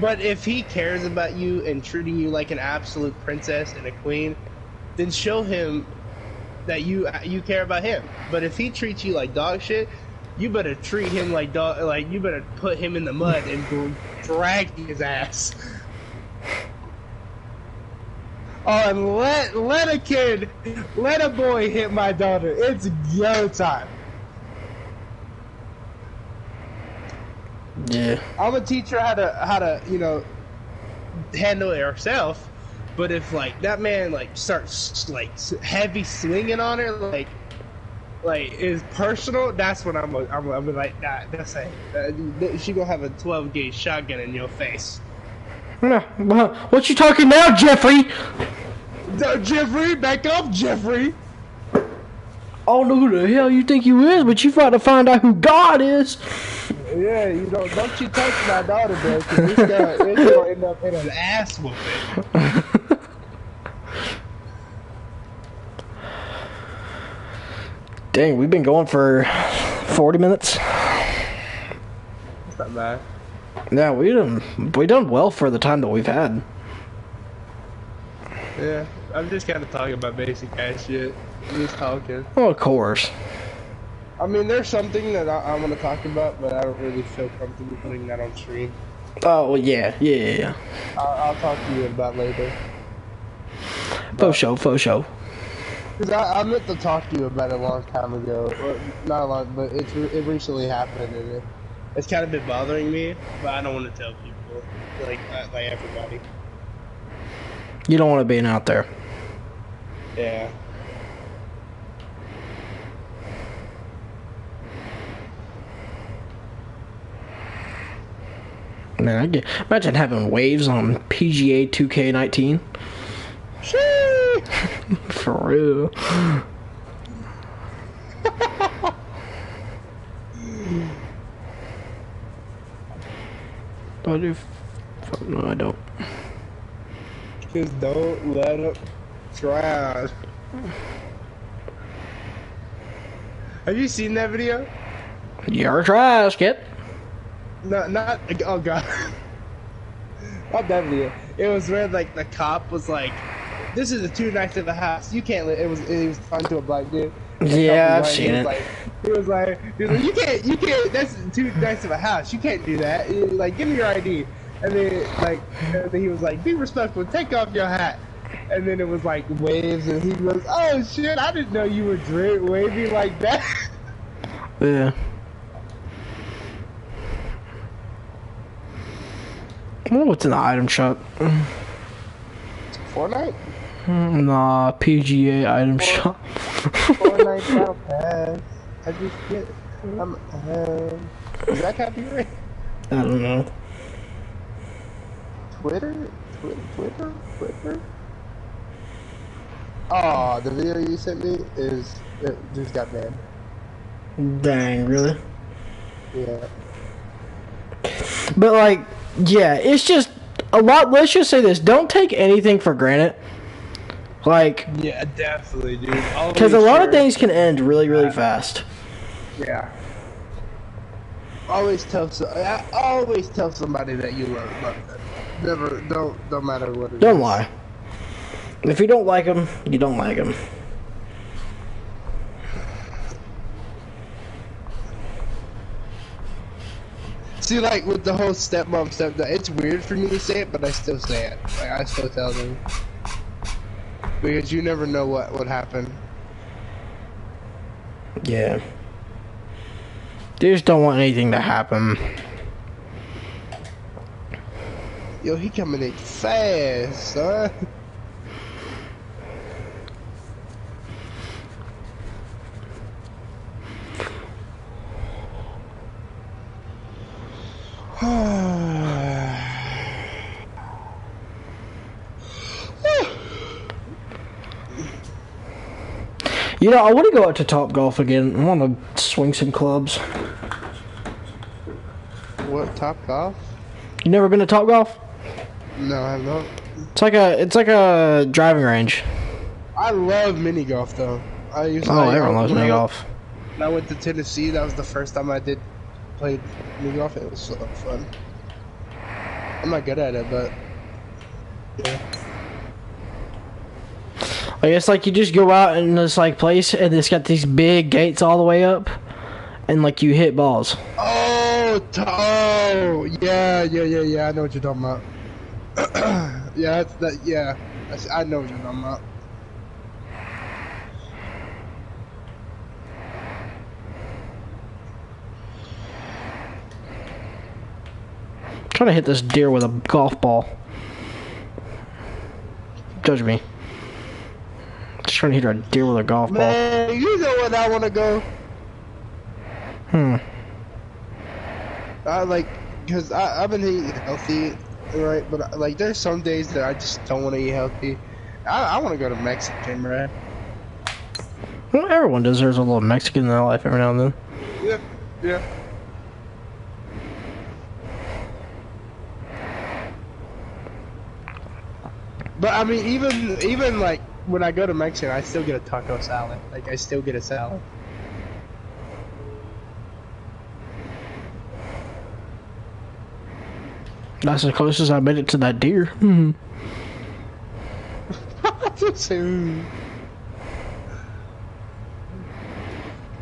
But if he cares about you and treating you like an absolute princess and a queen, then show him that you care about him. But if he treats you like dog shit, you better treat him like dog. Like, you better put him in the mud and go drag his ass. Oh, and let a boy hit my daughter. It's go time. Yeah. I'm gonna teach her how to handle it herself. But if like that man like starts like heavy swinging on her, like is personal, that's when I'm like, nah, that's it. She gonna have a 12 gauge shotgun in your face. What you talking now, Jeffrey? Jeffrey, back up, Jeffrey. I don't know who the hell you think you is, but you trying to find out who God is. Yeah, don't you touch my daughter, bro, because it's gonna end up in an ass whooping. Dang, we've been going for 40 minutes. That's not bad. Yeah, we done well for the time that we've had. Yeah, I'm just kind of talking about basic ass shit. Just talking. Well, of course. I mean, there's something that I want to talk about, but I don't really feel comfortable putting that on stream. Oh, well, yeah. I'll talk to you about later. Faux show. Because I meant to talk to you about it a long time ago. Or, not a long, but it recently happened, and it's kind of been bothering me, but I don't want to tell people, like everybody. You don't want to be out there. Yeah. Man, imagine having waves on PGA 2K19. For real. Do I do? No, I don't. Just don't let them try. Have you seen that video? You're trash, kid. No, not. Oh god. Not that video. It was where like the cop was like, "This is the too nice of a house. You can't." He was talking to a black dude. Yeah, I've seen it. He was like, you can't. That's too nice of a house. You can't do that. He was like, give me your ID. And then he was like, be respectful. Take off your hat. And then it was like waves, and he goes, "Oh shit! I didn't know you were waving like that." Yeah. I wonder what's in the item shop. Fortnite? Nah, PGA item shop. Fortnite Battle Pass. I just get. Is that copyright? I don't know. Twitter? Oh, the video you sent me just got banned. Dang, really? Yeah. But like, yeah, it's just a lot. Let's just say this: don't take anything for granted. Like, Yeah, definitely, dude. because a lot of things can end really, really fast. Yeah. Always tell somebody that you love them. Never, don't matter what it is. Don't lie. If you don't like them, you don't like them. See, like with the whole stepmom, stepdad, it's weird for me to say it, but I still say it. Like I still tell them because you never know what would happen. Yeah. They just don't want anything to happen. Yo, he coming in fast, son. You know, I want to go out to Top Golf again. I want to swing some clubs. What, Top Golf? You never been to Top Golf? No, I have not. It's like a driving range. I love mini golf though. Everyone loves mini golf. When I went to Tennessee, that was the first time I did play mini golf. It was so fun. I'm not good at it, but yeah. I guess like you just go out in this like place and it's got these big gates all the way up, and like you hit balls. Oh, yeah. I know what you're talking about. Yeah, yeah. I know what you're talking about. I'm trying to hit this deer with a golf ball. Judge me. Just trying to hit a deer with a golf ball. Man, you know where I want to go. Cause I've been eating healthy, right? But like, there's some days that I just don't want to eat healthy. I want to go to Mexican, man. Well, everyone deserves a little Mexican in their life every now and then. Yeah. But I mean, even like when I go to Mexican, I still get a taco salad. Like I still get a salad. That's as close as I made it to that deer.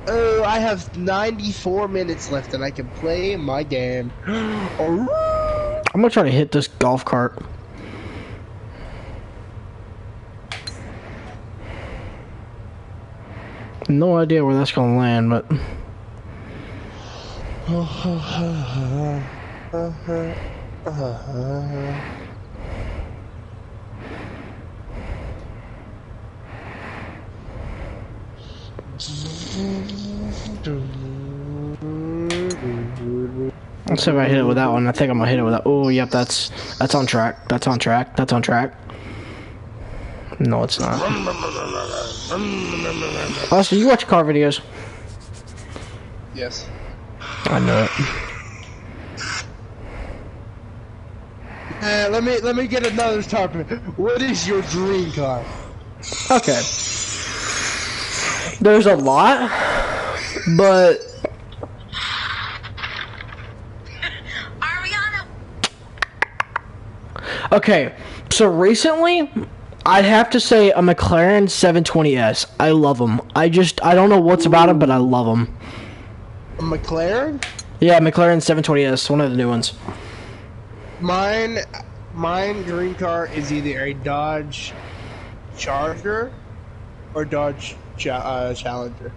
Oh, I have 94 minutes left and I can play my game. I'm gonna try to hit this golf cart. No idea where that's gonna land, but... Let's see if I hit it with that one. I think I'm gonna hit it with that. Oh, yep, that's on track. That's on track. That's on track. No, it's not. Also, you watch car videos? Yes. I know it. Let me get another topic. What is your dream car? Okay. There's a lot, but Ariana. okay. So recently, I'd have to say a McLaren 720S. I love them. I don't know what's about them, but I love them. A McLaren? Yeah, McLaren 720S, one of the new ones. Mine dream car is either a Dodge Charger or Dodge Challenger.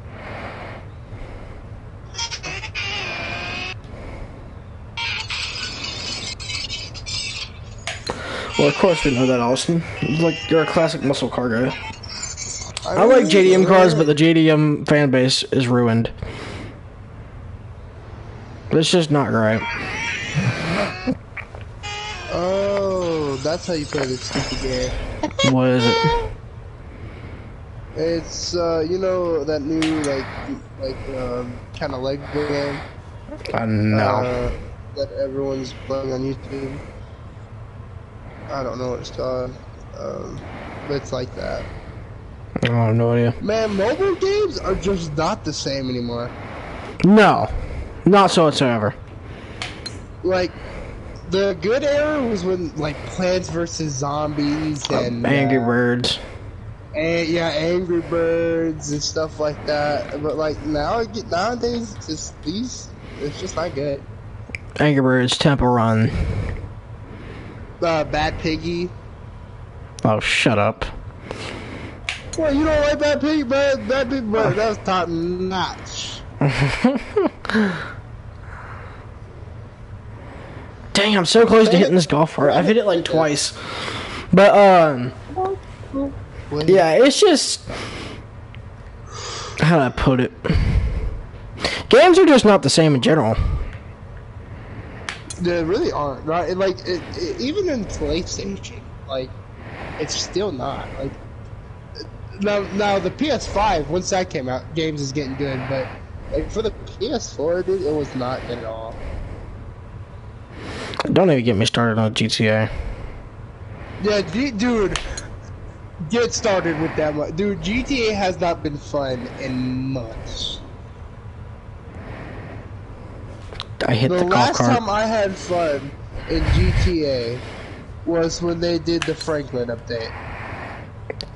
Well, of course we know that, Austin. Like, you're a classic muscle car guy. I like JDM cars, but the JDM fan base is ruined. It's just not right. Oh, that's how you play this stupid game. What is it? It's you know that new kind of Lego game. No. That everyone's playing on YouTube. I don't know what it's called. But it's like that. I have no idea. Man, mobile games are just not the same anymore. No. Not so whatsoever. Like, the good era was when, like, Plants vs. Zombies and... Angry Birds. And, yeah, Angry Birds and stuff like that. But, like, nowadays, it's just not good. Angry Birds, Temple Run. Bad Piggy. Oh, shut up. Well, you don't like Bad Piggy, but that was top notch. Dang, I'm so close to hitting this golf cart. I've hit it like twice. But, yeah, it's just... How do I put it? Games are just not the same in general. They really aren't, right? Like, even in PlayStation, like, it's still not. Like, now the PS5, once that came out, games is getting good, but like for the PS4, dude, it was not good at all. Don't even get me started on GTA. Yeah, dude, get started with that one. Dude, GTA has not been fun in months. I hit the golf last cart. time I had fun in GTA was when they did the Franklin update.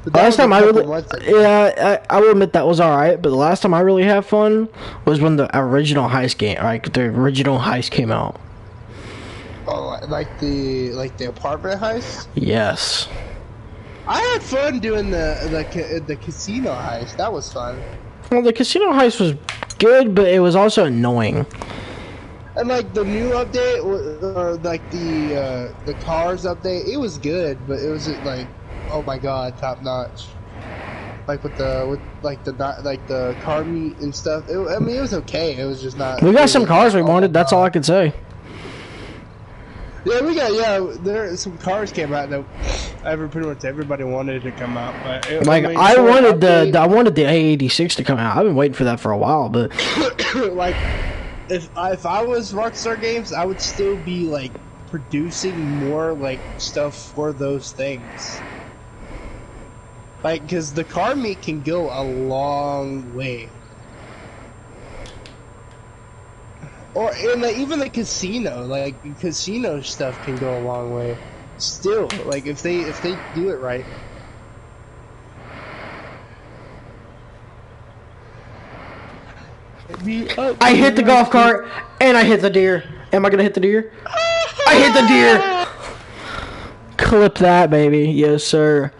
But Last time I really, months ago. yeah, I will admit that was alright. But the last time I really had fun was when the original heist game, like the original heist came out. Oh, like the apartment heist? Yes. I had fun doing the casino heist. That was fun. Well, the casino heist was good, but it was also annoying. And like the new update, or like the cars update, it was good, but it was like, oh my god, top notch. Like with the car meet and stuff. I mean, it was okay. It was just not. We got some cars we wanted. That's all I could say. Yeah, there some cars came out that pretty much everybody wanted to come out. But I wanted the A86 to come out. I've been waiting for that for a while, but like if I was Rockstar Games, I would still be like producing more like stuff for those things. Like, because the car meet can go a long way. Or even the casino, like casino stuff can go a long way. Still, like if they do it right. me up. I hit the golf cart and I hit the deer. Am I gonna hit the deer? I hit the deer. Clip that, baby. Yes, sir.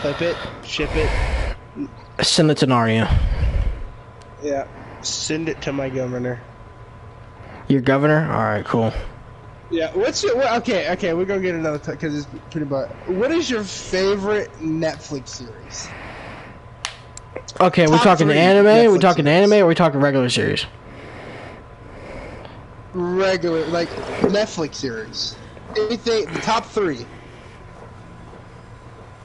Clip it, ship it. Send it to Narnia. Yeah. Send it to my governor. Your governor? All right, cool. Yeah. What's your okay? We're gonna get another because it's pretty bad. What is your favorite Netflix series? Okay, we're Top talking 3 anime. Netflix We're talking series. anime. Or we're talking regular series. Regular, like Netflix series. Anything? The top 3.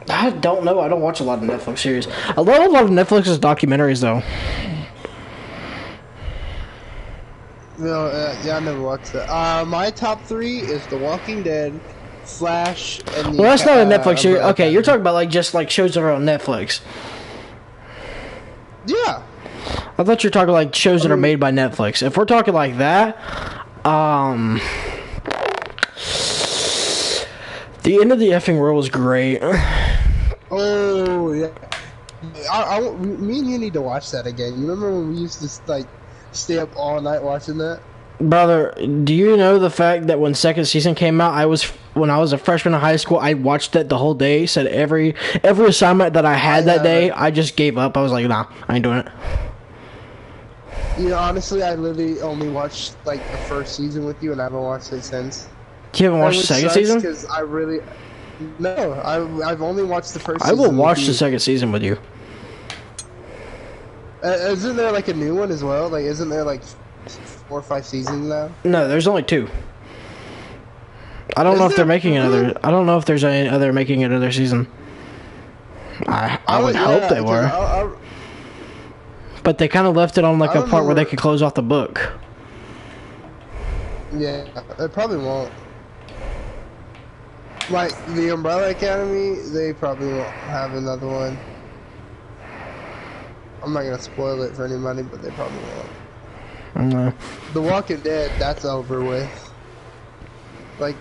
I don't know. I don't watch a lot of Netflix series. I love a lot of Netflix's documentaries, though. No, yeah, I never watched that. My top 3 is The Walking Dead, Flash, and the. Well, that's not a Netflix series. Umbrella Okay, you're Academy. talking about like just like shows that are on Netflix. Yeah. I thought you were talking like shows that are made by Netflix. If we're talking like that, The End of the Effing World was great. Oh yeah. Me and you need to watch that again. You remember when we used to like stay up all night watching that? Brother, do you know the fact that when second season came out, when I was a freshman in high school, I watched that the whole day. Said every assignment that I had that day, I just gave up. I was like, nah, I ain't doing it. You know, honestly, I literally only watched like the first season with you, and I haven't watched it since. You haven't watched the second season? Because I really, no, I've only watched the first. I will season watch with the you. second season with you. Isn't there like a new one as well? Like, isn't there like 4 or 5 seasons now? No, there's only 2. I don't know if they're making another. I don't know if there's any other making another season. I would hope they were, but they kind of left it on like a part where they could close off the book. Yeah, they probably won't. Like the Umbrella Academy, they probably won't have another one. I'm not gonna spoil it for anybody, but they probably won't. I don't know. The Walking Dead, that's over with. Like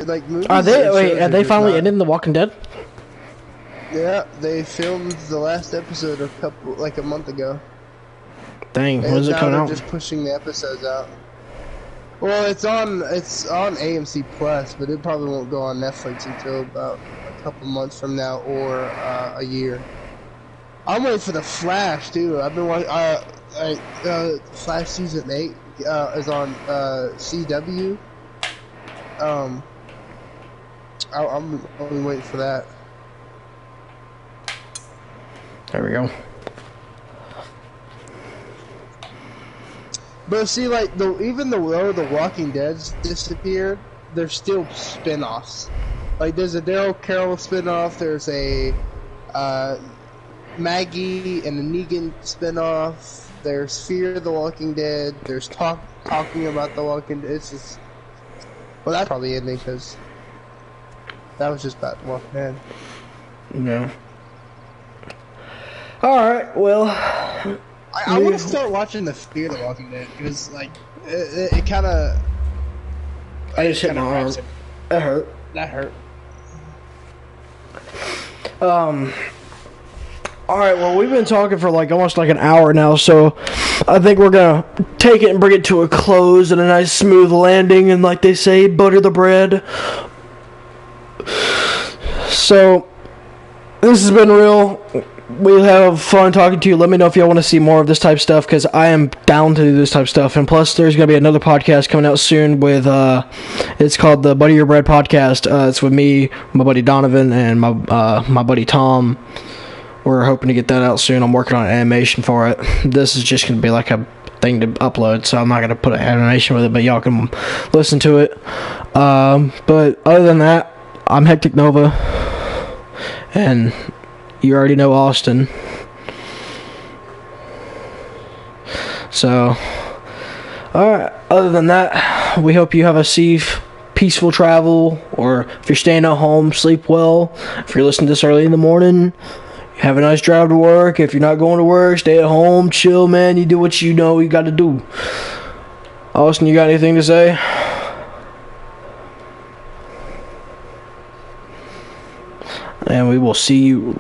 like movies. Are they? and Wait, shows are they just finally not- ending The Walking Dead? Yeah, they filmed the last episode like a month ago. Dang, And when's it now coming they're out? just pushing the episodes out. Well, it's on AMC Plus, but it probably won't go on Netflix until about a couple months from now or a year. I'm waiting for the Flash too. I've been watching. Flash season 8 is on CW. I'm only waiting for that. There we go. But see, like even though the Walking Dead's disappeared, there's still spin-offs. Like there's a Daryl Carroll spin-off. There's a Maggie and the Negan spin-off. There's Fear the Walking Dead. There's talking about the Walking Dead. It's just, well, that's probably ending because that was just about the Walking Dead. No. All right. Well, I want to start watching the Fear the Walking Dead because like it kind of. I just hit my arm. That hurt. That hurt. All right. Well, we've been talking for like almost like an hour now, so I think we're gonna take it and bring it to a close and a nice smooth landing, and like they say, butter the bread. So this has been real. We have fun talking to you. Let me know if y'all want to see more of this type of stuff, because I am down to do this type of stuff. And plus, there's going to be another podcast coming out soon with, it's called the Butter Your Bread Podcast. It's with me, my buddy Donovan, and my buddy Tom. We're hoping to get that out soon. I'm working on animation for it. This is just going to be like a thing to upload, so I'm not going to put an animation with it, but y'all can listen to it. But other than that, I'm Hectic Nova, and you already know Austin. So, alright, other than that, we hope you have a safe, peaceful travel, or if you're staying at home, sleep well. If you're listening to this early in the morning, have a nice drive to work. If you're not going to work, stay at home, chill, man. You do what you know you got to do. Austin, you got anything to say? And we will see you